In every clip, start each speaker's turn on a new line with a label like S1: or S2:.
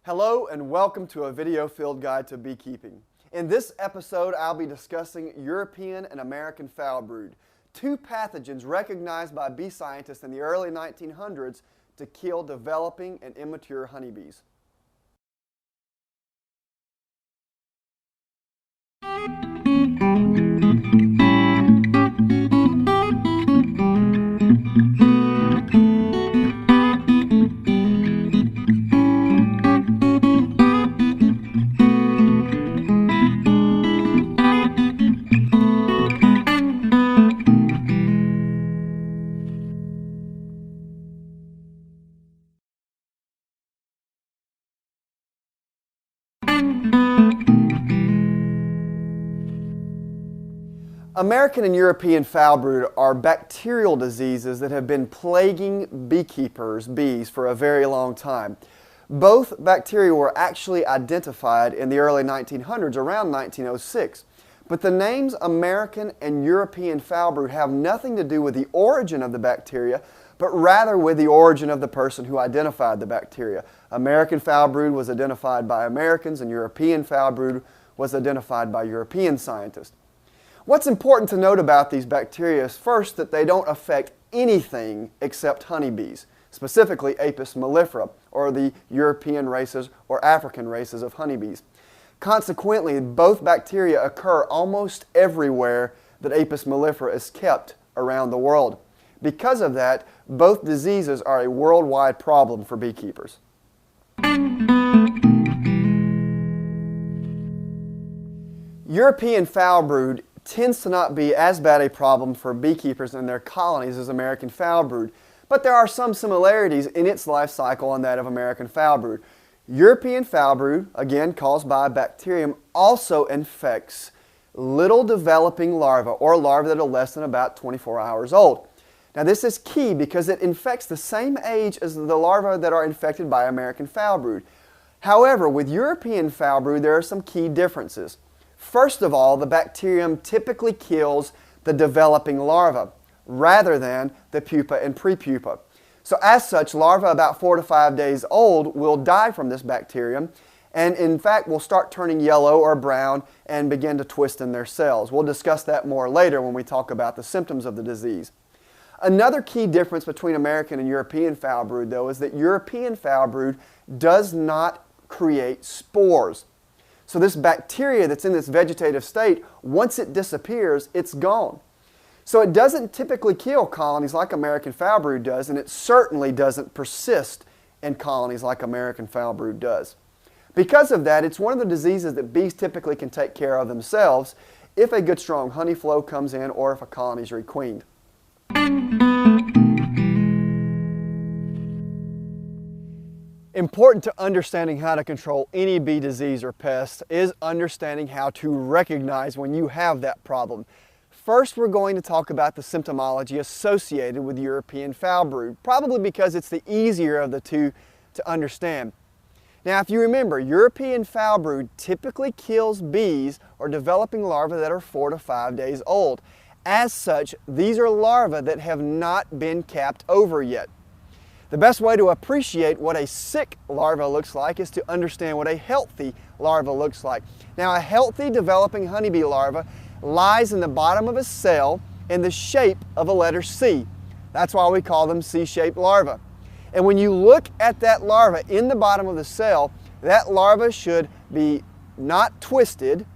S1: Hello and welcome to a video field guide to beekeeping. In this episode, I'll be discussing European and American Foulbrood, two pathogens recognized by bee scientists in the early 1900s to kill developing and immature honeybees. American and European Foulbrood are bacterial diseases that have been plaguing bees for a very long time. Both bacteria were actually identified in the early 1900s, around 1906. But the names American and European Foulbrood have nothing to do with the origin of the bacteria, but rather with the origin of the person who identified the bacteria. American Foulbrood was identified by Americans and European Foulbrood was identified by European scientists. What's important to note about these bacteria is first that they don't affect anything except honeybees, specifically Apis mellifera, or the European races or African races of honeybees. Consequently, both bacteria occur almost everywhere that Apis mellifera is kept around the world. Because of that, both diseases are a worldwide problem for beekeepers. European Foulbrood tends to not be as bad a problem for beekeepers and their colonies as American Foulbrood, but there are some similarities in its life cycle and that of American Foulbrood. European Foulbrood, again caused by a bacterium, also infects little developing larvae, or larvae that are less than about 24 hours old. Now this is key because it infects the same age as the larvae that are infected by American Foulbrood. However, with European Foulbrood there are some key differences. First of all, the bacterium typically kills the developing larva rather than the pupa and prepupa. So as such, larvae about 4 to 5 days old will die from this bacterium and in fact will start turning yellow or brown and begin to twist in their cells. We'll discuss that more later when we talk about the symptoms of the disease. Another key difference between American and European Foulbrood, though, is that European Foulbrood does not create spores. So this bacteria that's in this vegetative state, once it disappears, it's gone. So it doesn't typically kill colonies like American Foulbrood does, and it certainly doesn't persist in colonies like American Foulbrood does. Because of that, it's one of the diseases that bees typically can take care of themselves if a good strong honey flow comes in or if a colony is requeened. Important to understanding how to control any bee disease or pest is understanding how to recognize when you have that problem. First, we're going to talk about the symptomology associated with European Foulbrood, probably because it's the easier of the two to understand. Now, if you remember, European Foulbrood typically kills bees or developing larvae that are 4 to 5 days old. As such, these are larvae that have not been capped over yet. The best way to appreciate what a sick larva looks like is to understand what a healthy larva looks like. Now, a healthy developing honeybee larva lies in the bottom of a cell in the shape of a letter C. That's why we call them C-shaped larvae. And when you look at that larva in the bottom of the cell, that larva should be not twisted,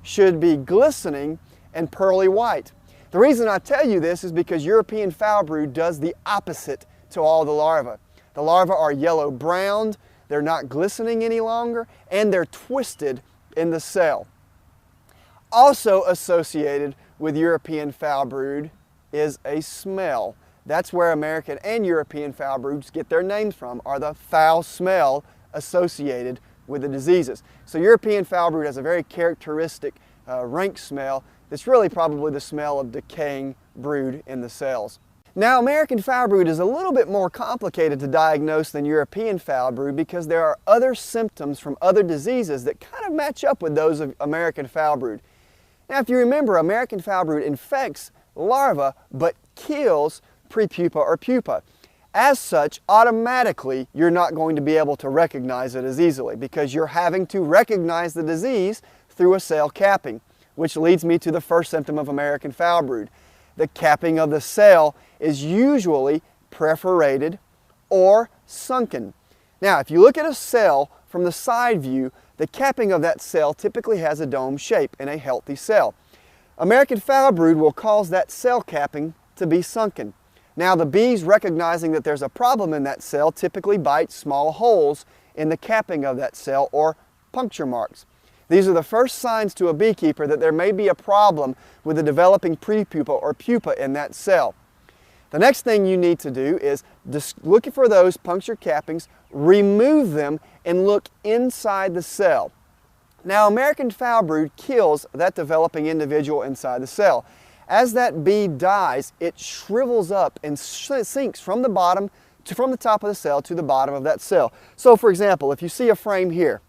S1: should be glistening and pearly white. The reason I tell you this is because European Foulbrood does the opposite to all the larvae. The larvae are yellow-browned, they're not glistening any longer, and they're twisted in the cell. Also associated with European Foulbrood is a smell. That's where American and European Foulbroods get their names from, are the foul smell associated with the diseases. So European Foulbrood has a very characteristic rank smell that's really probably the smell of decaying brood in the cells. Now, American Foulbrood is a little bit more complicated to diagnose than European Foulbrood because there are other symptoms from other diseases that kind of match up with those of American Foulbrood. Now, if you remember, American Foulbrood infects larvae but kills prepupa or pupa. As such, automatically, you're not going to be able to recognize it as easily because you're having to recognize the disease through a cell capping, which leads me to the first symptom of American Foulbrood. The capping of the cell is usually perforated or sunken. Now, if you look at a cell from the side view, the capping of that cell typically has a dome shape in a healthy cell. American Foulbrood will cause that cell capping to be sunken. Now, the bees, recognizing that there's a problem in that cell, typically bite small holes in the capping of that cell, or puncture marks. These are the first signs to a beekeeper that there may be a problem with the developing prepupa or pupa in that cell. The next thing you need to do is just look for those puncture cappings, remove them, and look inside the cell. Now, American Foulbrood kills that developing individual inside the cell. As that bee dies, it shrivels up and sinks from the top of the cell to the bottom of that cell. So, for example, if you see a frame here,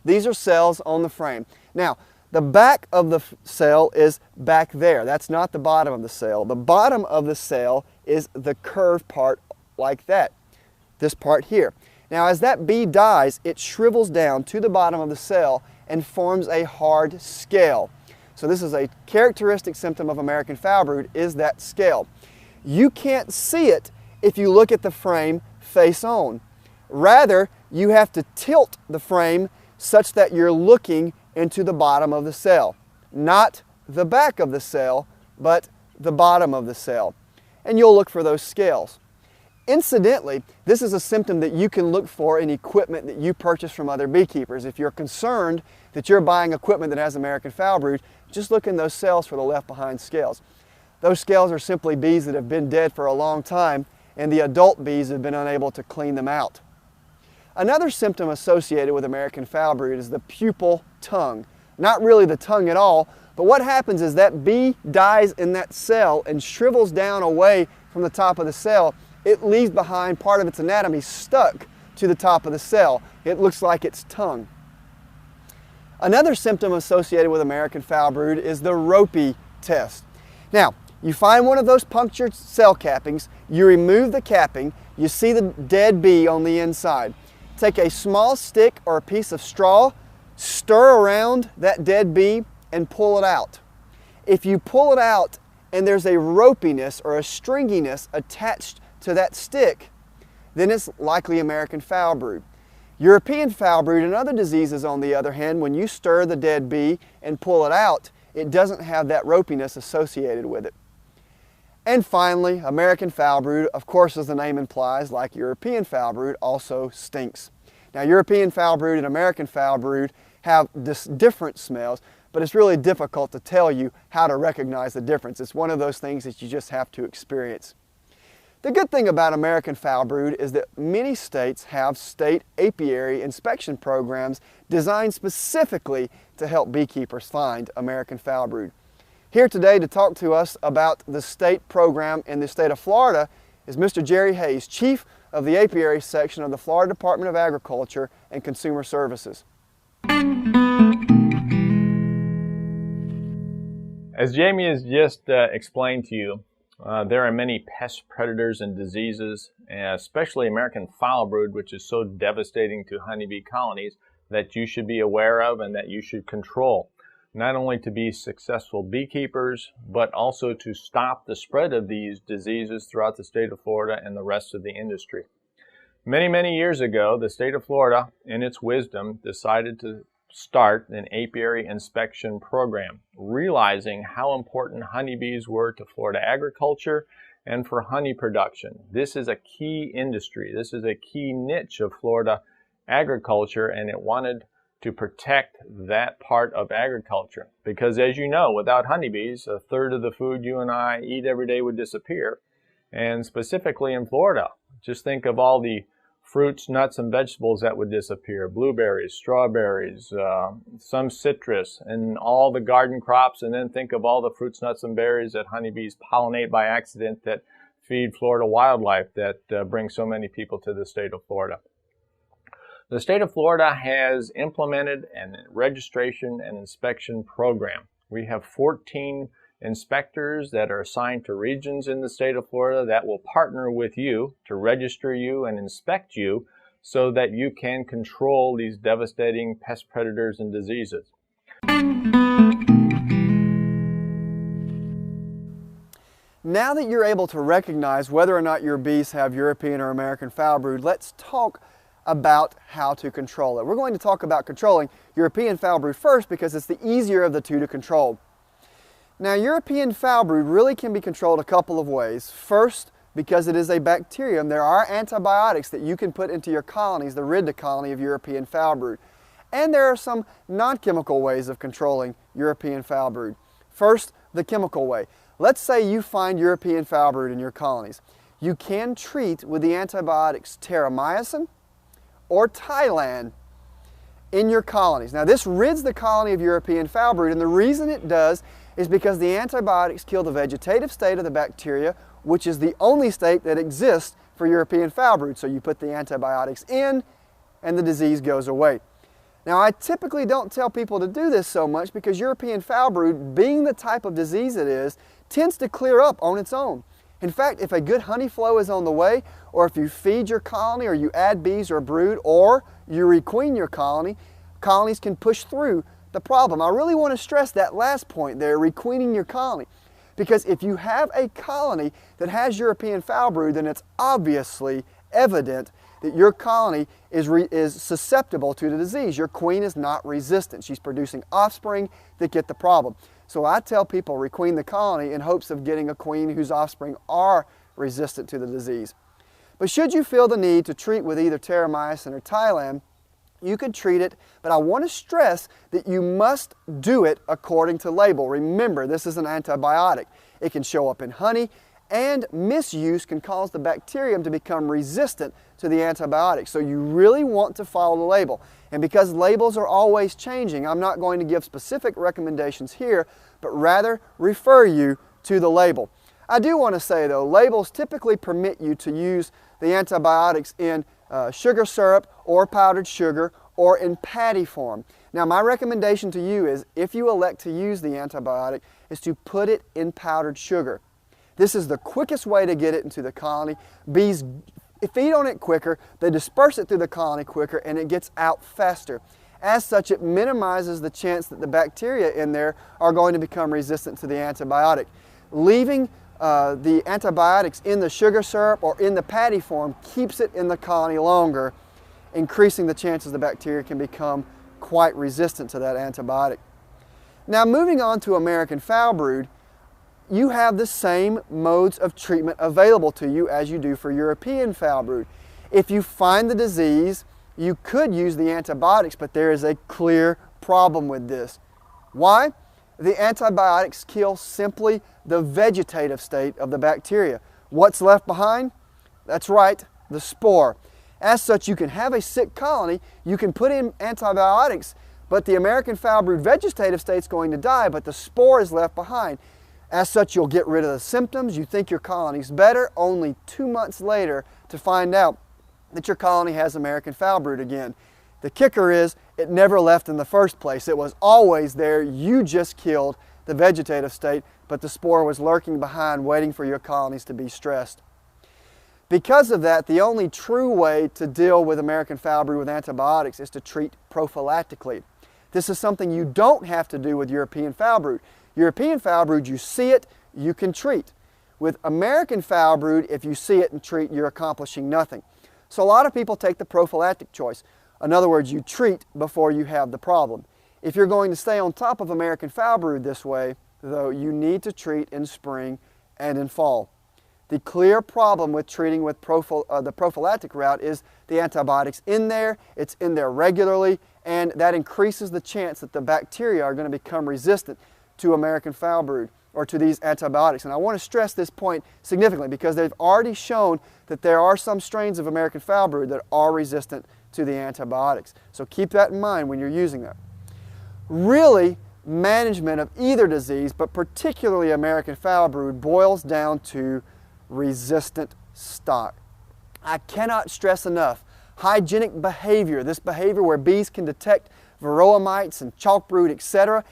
S1: these are cells on the frame. Now, the back of the cell is back there. That's not the bottom of the cell. The bottom of the cell is the curved part like that, this part here. Now, as that bee dies, it shrivels down to the bottom of the cell and forms a hard scale. So this is a characteristic symptom of American Foulbrood, is that scale. You can't see it if you look at the frame face on. Rather, you have to tilt the frame such that you're looking into the bottom of the cell. Not the back of the cell, but the bottom of the cell. And you'll look for those scales. Incidentally, this is a symptom that you can look for in equipment that you purchase from other beekeepers. If you're concerned that you're buying equipment that has American Foulbrood, just look in those cells for the left behind scales. Those scales are simply bees that have been dead for a long time, and the adult bees have been unable to clean them out. Another symptom associated with American Foulbrood is the pupal tongue. Not really the tongue at all, but what happens is that bee dies in that cell and shrivels down away from the top of the cell. It leaves behind part of its anatomy stuck to the top of the cell. It looks like its tongue. Another symptom associated with American Foulbrood is the ropey test. Now, you find one of those punctured cell cappings, you remove the capping, you see the dead bee on the inside. Take a small stick or a piece of straw, stir around that dead bee, and pull it out. If you pull it out and there's a ropiness or a stringiness attached to that stick, then it's likely American Foulbrood. European Foulbrood and other diseases, on the other hand, when you stir the dead bee and pull it out, it doesn't have that ropiness associated with it. And finally, American Foulbrood, of course, as the name implies, like European Foulbrood, also stinks. Now, European Foulbrood and American Foulbrood have different smells, but it's really difficult to tell you how to recognize the difference. It's one of those things that you just have to experience. The good thing about American Foulbrood is that many states have state apiary inspection programs designed specifically to help beekeepers find American Foulbrood. Here today to talk to us about the state program in the state of Florida is Mr. Jerry Hayes, Chief of the Apiary Section of the Florida Department of Agriculture and Consumer Services.
S2: As Jamie has just explained to you, there are many pest predators and diseases, especially American Foulbrood, which is so devastating to honeybee colonies, that you should be aware of and that you should control. Not only to be successful beekeepers, but also to stop the spread of these diseases throughout the state of Florida and the rest of the industry. Many, many years ago, the state of Florida, in its wisdom, decided to start an apiary inspection program, realizing how important honeybees were to Florida agriculture and for honey production. This is a key industry. This is a key niche of Florida agriculture, and it wanted to protect that part of agriculture. Because as you know, without honeybees, a third of the food you and I eat every day would disappear. And specifically in Florida, just think of all the fruits, nuts, and vegetables that would disappear. Blueberries, strawberries, some citrus, and all the garden crops. And then think of all the fruits, nuts, and berries that honeybees pollinate by accident that feed Florida wildlife that bring so many people to the state of Florida. The state of Florida has implemented a registration and inspection program. We have 14 inspectors that are assigned to regions in the state of Florida that will partner with you to register you and inspect you so that you can control these devastating pest predators and diseases.
S1: Now that you're able to recognize whether or not your bees have European or American Foulbrood, let's talk about how to control it. We're going to talk about controlling European Foulbrood first because it's the easier of the two to control. Now, European Foulbrood really can be controlled a couple of ways. First, because it is a bacterium, there are antibiotics that you can put into your colonies to rid the colony of European Foulbrood. And there are some non-chemical ways of controlling European Foulbrood. First, the chemical way. Let's say you find European Foulbrood in your colonies. You can treat with the antibiotics terramycin or Tylan in your colonies. Now, this rids the colony of European Foulbrood, and the reason it does is because the antibiotics kill the vegetative state of the bacteria, which is the only state that exists for European Foulbrood. So you put the antibiotics in and the disease goes away. Now, I typically don't tell people to do this so much because European Foulbrood, being the type of disease it is, tends to clear up on its own. In fact, if a good honey flow is on the way, or if you feed your colony, or you add bees or brood, or you requeen your colony, colonies can push through the problem. I really want to stress that last point there, requeening your colony. Because if you have a colony that has European Foulbrood, then it's obviously evident that your colony is susceptible to the disease. Your queen is not resistant. She's producing offspring that get the problem. So I tell people requeen the colony in hopes of getting a queen whose offspring are resistant to the disease. But should you feel the need to treat with either terramycin or Tylan, you could treat it, but I want to stress that you must do it according to label. Remember, this is an antibiotic. It can show up in honey, and misuse can cause the bacterium to become resistant to the antibiotic. So you really want to follow the label. And because labels are always changing, I'm not going to give specific recommendations here, but rather refer you to the label. I do want to say though, labels typically permit you to use the antibiotics in sugar syrup or powdered sugar or in patty form. Now, my recommendation to you is, if you elect to use the antibiotic, is to put it in powdered sugar. This is the quickest way to get it into the colony. Bees feed on it quicker, they disperse it through the colony quicker, and it gets out faster. As such, it minimizes the chance that the bacteria in there are going to become resistant to the antibiotic. Leaving the antibiotics in the sugar syrup or in the patty form keeps it in the colony longer, increasing the chances the bacteria can become quite resistant to that antibiotic. Now, moving on to American Foulbrood, you have the same modes of treatment available to you as you do for European Foulbrood. If you find the disease, you could use the antibiotics, but there is a clear problem with this. Why? The antibiotics kill simply the vegetative state of the bacteria. What's left behind? That's right, the spore. As such, you can have a sick colony, you can put in antibiotics, but the American Foulbrood vegetative state is going to die, but the spore is left behind. As such, you'll get rid of the symptoms, you think your colony's better, only 2 months later to find out that your colony has American Foulbrood again. The kicker is, it never left in the first place. It was always there, you just killed the vegetative state, but the spore was lurking behind, waiting for your colonies to be stressed. Because of that, the only true way to deal with American Foulbrood with antibiotics is to treat prophylactically. This is something you don't have to do with European Foulbrood. European Foulbrood, you see it, you can treat. With American Foulbrood, if you see it and treat, you're accomplishing nothing. So a lot of people take the prophylactic choice. In other words, you treat before you have the problem. If you're going to stay on top of American Foulbrood this way, though, you need to treat in spring and in fall. The clear problem with treating with the prophylactic route is the antibiotics in there, it's in there regularly, and that increases the chance that the bacteria are going to become resistant to American Foulbrood or to these antibiotics. And I want to stress this point significantly because they've already shown that there are some strains of American Foulbrood that are resistant to the antibiotics. So keep that in mind when you're using that. Really, management of either disease, but particularly American Foulbrood, boils down to resistant stock. I cannot stress enough, hygienic behavior, this behavior where bees can detect varroa mites and chalk brood, etc.,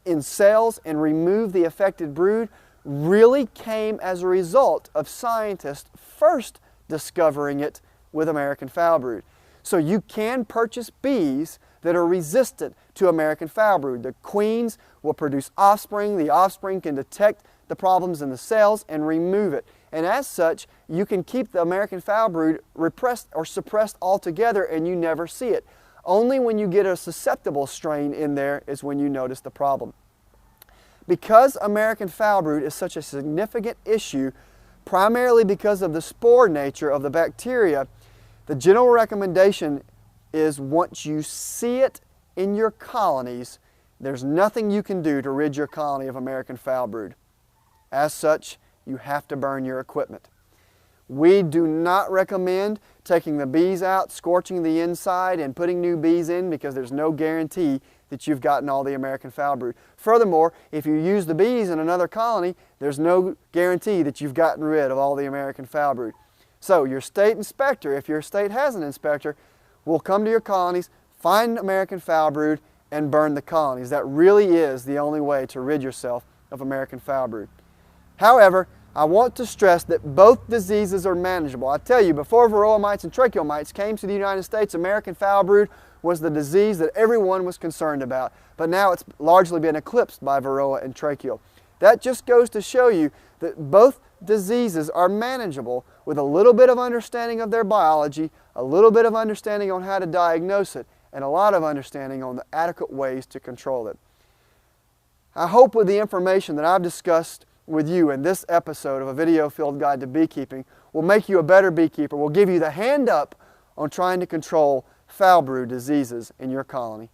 S1: in cells and remove the affected brood really came as a result of scientists first discovering it with American Foulbrood. So you can purchase bees that are resistant to American Foulbrood. The queens will produce offspring. The offspring can detect the problems in the cells and remove it. And as such, you can keep the American Foulbrood repressed or suppressed altogether and you never see it. Only when you get a susceptible strain in there is when you notice the problem. Because American Foulbrood is such a significant issue, primarily because of the spore nature of the bacteria, the general recommendation is once you see it in your colonies, there's nothing you can do to rid your colony of American Foulbrood. As such, you have to burn your equipment. We do not recommend taking the bees out, scorching the inside, and putting new bees in because there's no guarantee that you've gotten all the American Foulbrood. Furthermore, if you use the bees in another colony, there's no guarantee that you've gotten rid of all the American Foulbrood. So your state inspector, if your state has an inspector, will come to your colonies, find American Foulbrood, and burn the colonies. That really is the only way to rid yourself of American Foulbrood. However, I want to stress that both diseases are manageable. I tell you, before varroa mites and tracheal mites came to the United States, American Foulbrood was the disease that everyone was concerned about. But now it's largely been eclipsed by varroa and tracheal. That just goes to show you that both diseases are manageable with a little bit of understanding of their biology, a little bit of understanding on how to diagnose it, and a lot of understanding on the adequate ways to control it. I hope with the information that I've discussed with you in this episode of a video field guide to beekeeping will make you a better beekeeper, will give you the hand up on trying to control Foulbrood diseases in your colony.